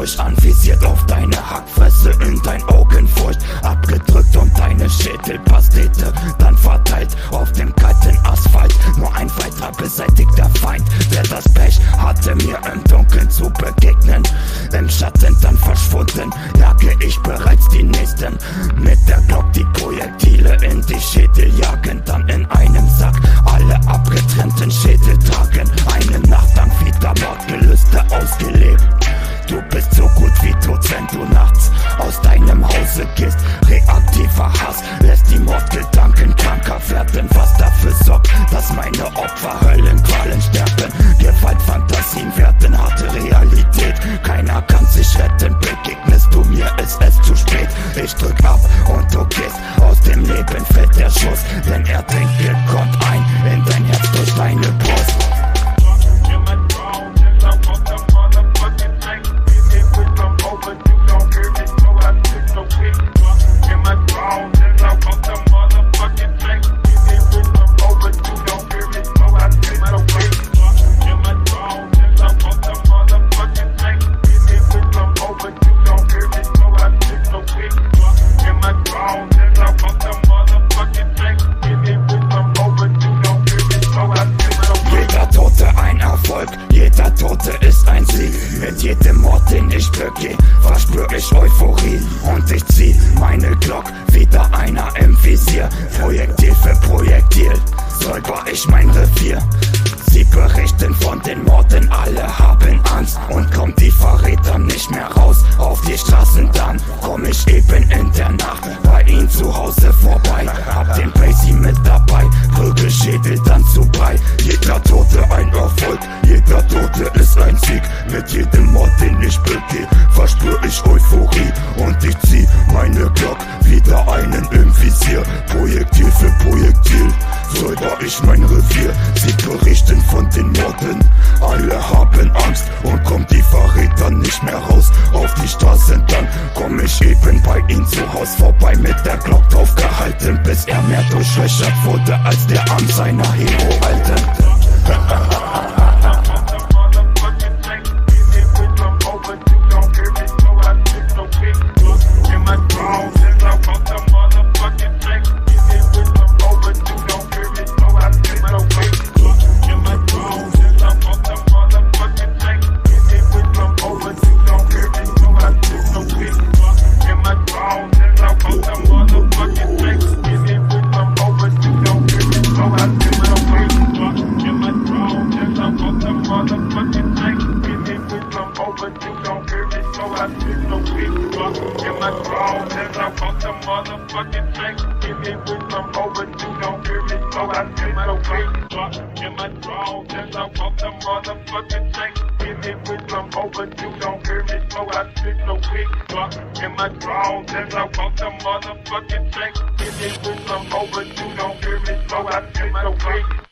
durch, anvisiert auf deine Hackfresse, in dein Augenfurcht abgedrückt und deine Schädelpastete dann verteilt auf dem kalten Asphalt. Nur ein weiterer beseitigter Feind, der das Pech hatte, mir im Dunkeln zu begegnen. Im Schatten dann verschwunden, jage ich bereits die nächsten. Mit der Glock die Projektile in die Schädel jagen, dann in einem Sack alle abgetrennten Schädel tragen. Eine Nacht lang wieder Mordgelüste ausgelebt. Du bist so gut wie tot, wenn du nachts aus deinem Hause gehst. Reaktiver Hass lässt die Mordgedanken kranker werden, was dafür sorgt, dass meine Opfer Höllenqualen sterben. Gewaltfantasien werden harte Realität. Keiner kann sich retten, begegnest du mir, ist es zu spät. Ich drück ab und du gehst, aus dem Leben fällt der Schuss, denn er dringt gekonnt ein in dein Herz durch deine Brust. Jeder Tote ist ein Sieg. Mit jedem Mord, den ich begehe, verspür ich Euphorie. Und ich zieh meine Glock, wieder einer im Visier. Projektil für Projektil, säuber ich mein Revier. Sie berichten von den Morden, alle haben Angst. Und kommt die Verräter nicht mehr raus auf die Straßen, dann komm ich eben in der Nacht bei ihnen zu Hause vorbei. Hab den Basie mit dabei, Prügelschädel dann zu Brei. Jeder Tote ein Erfolg, jeder Tote ist ein Sieg. Mit jedem Mord, den ich begehe, verspür ich Euphorie. Und ich zieh meine Glock, wieder einen im Visier. Projektil für Projektil, säuber ich mein Revier. Sie berichten von den Morden, alle haben Angst. Und kommt die Verräter nicht mehr raus auf die Straßen, dann komm ich eben bei ihnen zu Haus vorbei, mit der Glock drauf gehalten, bis er mehr durchlöchert wurde als der Arm seiner Hero-Alten. Motherfucking drink, give me with some overdue, don't hear me, so I sit so quick. In my drawers, as I walk the motherfucking drink, give me with some overdue, don't hear me, so I sit so quick. In my drawers, as I walk the motherfucking drink, give me with some overdue, don't hear me, so I sit so quick.